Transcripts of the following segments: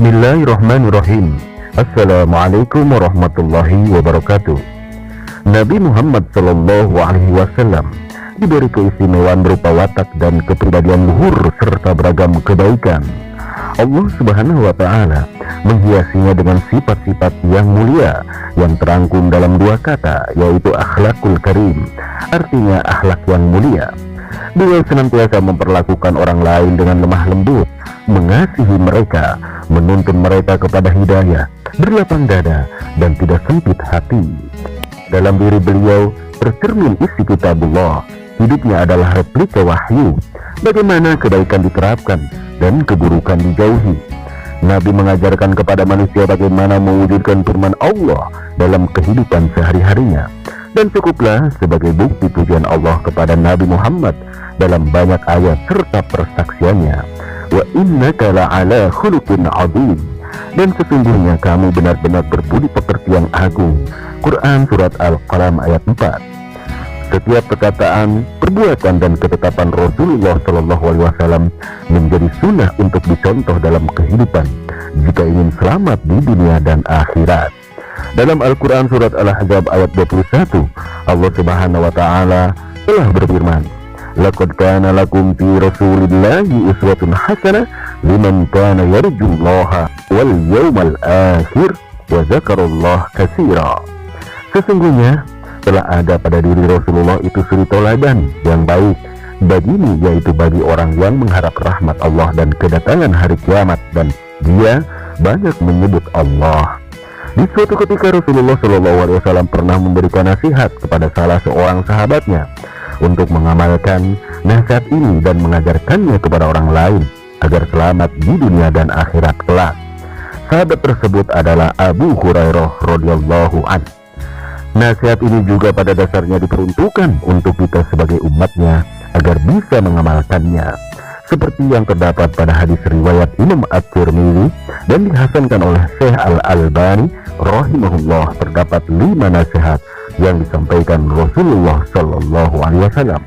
Bismillahirrahmanirrahim. Assalamualaikum warahmatullahi wabarakatuh. Nabi Muhammad SAW diberi keistimewaan berupa watak dan kepribadian luhur serta beragam kebaikan. Allah Subhanahu wa Ta'ala menghiasinya dengan sifat-sifat yang mulia yang terangkum dalam dua kata, yaitu akhlakul karim, artinya akhlak yang mulia. Beliau senantiasa memperlakukan orang lain dengan lemah lembut, mengasihi mereka, menuntun mereka kepada hidayah, berlapang dada, dan tidak sempit hati. Dalam diri beliau tercermin isi kitabullah. Hidupnya adalah replika wahyu, bagaimana kebaikan diterapkan dan keburukan dijauhi. Nabi mengajarkan kepada manusia bagaimana mewujudkan firman Allah dalam kehidupan sehari-harinya. Dan cukuplah sebagai bukti pujian Allah kepada Nabi Muhammad dalam banyak ayat serta persaksiannya, wa innaka la'ala khuluqin 'adzim, dan sesungguhnya kamu benar-benar berbudi pekerti yang agung. Quran Surat Al-Qalam ayat 4. Setiap perkataan, perbuatan, dan ketetapan Rasulullah SAW menjadi sunnah untuk dicontoh dalam kehidupan jika ingin selamat di dunia dan akhirat. Dalam Al-Quran Surat Al-Ahzab ayat 21, Allah Subhanahu wa Ta'ala telah berfirman, laqad kana lakum fi rasulillahi uswatun hasanah liman kana yarjullaha wal yawmal akhir wa dzakarallaha katsira. Sesungguhnya telah ada pada diri Rasulullah itu suri tauladan yang baik bagimu, yaitu bagi orang yang mengharap rahmat Allah dan kedatangan hari kiamat, dan dia banyak menyebut Allah. Di suatu ketika Rasulullah SAW pernah memberikan nasihat kepada salah seorang sahabatnya untuk mengamalkan nasihat ini dan mengajarkannya kepada orang lain agar selamat di dunia dan akhirat kelak. Sahabat tersebut adalah Abu Hurairah radhiyallahu anhu. Nasihat ini juga pada dasarnya diperuntukkan untuk kita sebagai umatnya agar bisa mengamalkannya, seperti yang terdapat pada hadis riwayat Imam At-Tirmidzi dan dihasankan oleh Syekh Al-Albani rahimahullah. Terdapat 5 nasihat yang disampaikan Rasulullah SAW.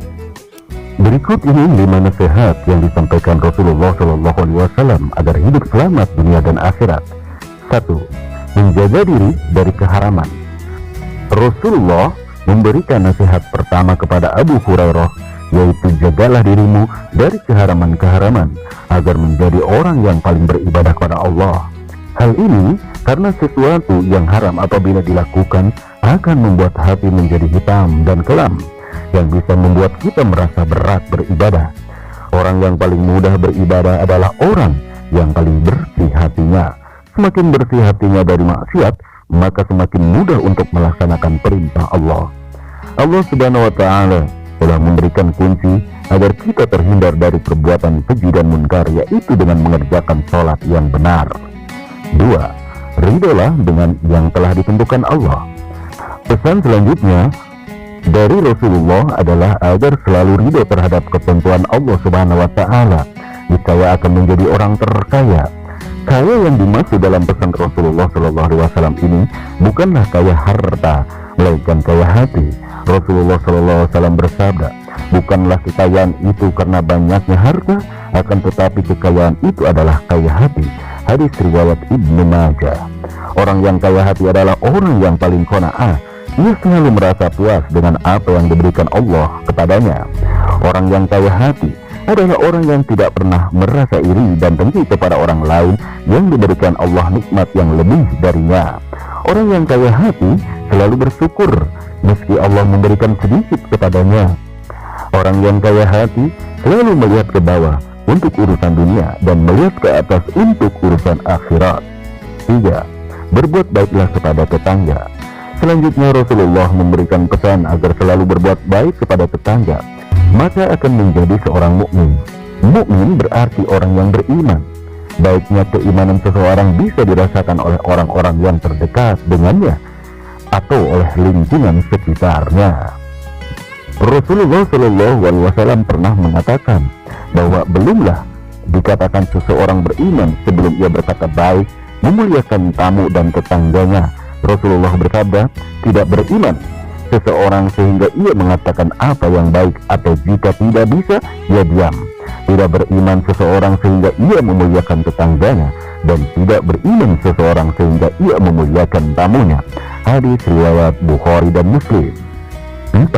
Berikut ini 5 nasihat yang disampaikan Rasulullah SAW agar hidup selamat dunia dan akhirat. 1. Menjaga diri dari keharaman. Rasulullah memberikan nasihat pertama kepada Abu Hurairah, yaitu jagalah dirimu dari keharaman-keharaman agar menjadi orang yang paling beribadah kepada Allah. Hal ini karena sesuatu yang haram apabila dilakukan akan membuat hati menjadi hitam dan kelam, yang bisa membuat kita merasa berat beribadah. Orang yang paling mudah beribadah adalah orang yang paling bersih hatinya. Semakin bersih hatinya dari maksiat, maka semakin mudah untuk melaksanakan perintah Allah. Allah Subhanahu wa Ta'ala telah memberikan kunci agar kita terhindar dari perbuatan keji dan munkar, yaitu dengan mengerjakan sholat yang benar. 2. Ridholah dengan yang telah ditentukan Allah. Pesan selanjutnya dari Rasulullah adalah agar selalu ridho terhadap ketentuan Allah Subhanahu wa Ta'ala. Niscaya akan menjadi orang terkaya. Kaya yang dimaksud dalam pesan Rasulullah SAW ini bukanlah kaya harta, melainkan kaya hati. Rasulullah SAW bersabda, bukanlah kekayaan itu karena banyaknya harta, akan tetapi kekayaan itu adalah kaya hati. Hadis riwayat Ibnu Majah. Orang yang kaya hati adalah orang yang paling qanaah. Ia selalu merasa puas dengan apa yang diberikan Allah kepadanya. Orang yang kaya hati adalah orang yang tidak pernah merasa iri dan dengki kepada orang lain yang diberikan Allah nikmat yang lebih darinya. Orang yang kaya hati selalu bersyukur meski Allah memberikan sedikit kepadanya. Orang yang kaya hati selalu melihat ke bawah untuk urusan dunia dan melihat ke atas untuk urusan akhirat. 3. Berbuat baiklah kepada tetangga. Selanjutnya Rasulullah memberikan pesan agar selalu berbuat baik kepada tetangga, maka akan menjadi seorang mukmin. Mukmin berarti orang yang beriman. Baiknya keimanan seseorang bisa dirasakan oleh orang-orang yang terdekat dengannya atau oleh lingkungan sekitarnya. Rasulullah SAW pernah mengatakan bahwa belumlah dikatakan seseorang beriman sebelum ia berkata baik, memuliakan tamu dan tetangganya. Rasulullah bersabda, tidak beriman seseorang sehingga ia mengatakan apa yang baik, atau jika tidak bisa, ia diam. Tidak beriman seseorang sehingga ia memuliakan tetangganya, dan tidak beriman seseorang sehingga ia memuliakan tamunya. Hadis riwayat Bukhari dan Muslim. 4.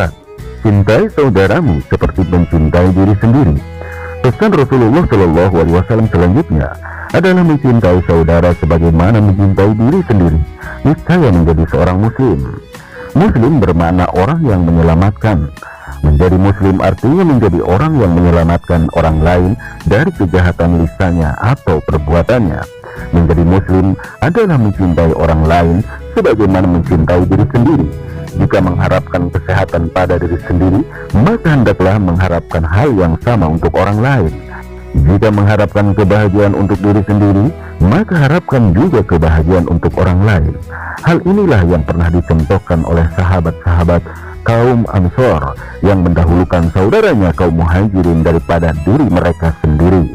Cintai saudaramu seperti mencintai diri sendiri. Pesan Rasulullah Shallallahu Alaihi Wasallam selanjutnya adalah mencintai saudara sebagaimana mencintai diri sendiri. Niscaya menjadi seorang muslim. Muslim bermakna orang yang menyelamatkan. Menjadi muslim artinya menjadi orang yang menyelamatkan orang lain dari kejahatan lisannya atau perbuatannya. Menjadi muslim adalah mencintai orang lain sebagaimana mencintai diri sendiri. Jika mengharapkan kesehatan pada diri sendiri, maka hendaklah mengharapkan hal yang sama untuk orang lain. Jika mengharapkan kebahagiaan untuk diri sendiri, maka harapkan juga kebahagiaan untuk orang lain. Hal inilah yang pernah dicontohkan oleh sahabat-sahabat kaum Ansor yang mendahulukan saudaranya kaum Muhajirin daripada diri mereka sendiri.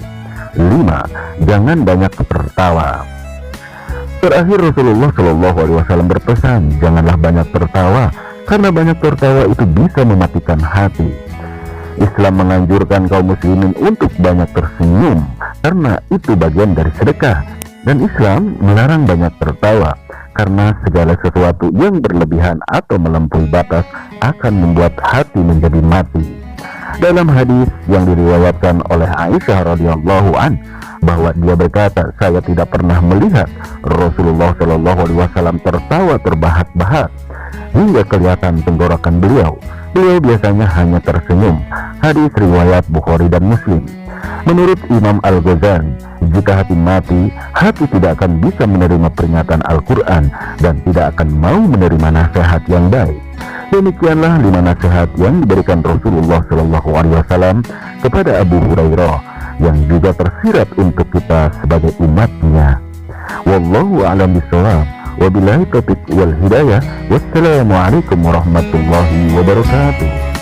5. Jangan banyak tertawa. Terakhir Rasulullah Shallallahu Alaihi Wasallam berpesan, janganlah banyak tertawa, karena banyak tertawa itu bisa mematikan hati. Islam menganjurkan kaum muslimin untuk banyak tersenyum, karena itu bagian dari sedekah. Dan Islam melarang banyak tertawa, karena segala sesuatu yang berlebihan atau melampaui batas akan membuat hati menjadi mati. Dalam hadis yang diriwayatkan oleh Aisyah radhiyallahu an, bahwa dia berkata, saya tidak pernah melihat Rasulullah Shallallahu Alaihi Wasallam tertawa terbahak-bahak hingga kelihatan tenggorokan beliau. Beliau biasanya hanya tersenyum. Hadis riwayat Bukhari dan Muslim. Menurut Imam Al-Ghazali, jika hati mati, hati tidak akan bisa menerima peringatan Al-Quran dan tidak akan mau menerima nasihat yang baik. Demikianlah 5 nasihat yang diberikan Rasulullah Shallallahu Alaihi Wasallam kepada Abu Hurairah, yang juga tersirat untuk kita sebagai umatnya. Wallahu a'lam bishawab. Wabillahi taufiq wal hidayah. Wassalamualaikum warahmatullahi wabarakatuh.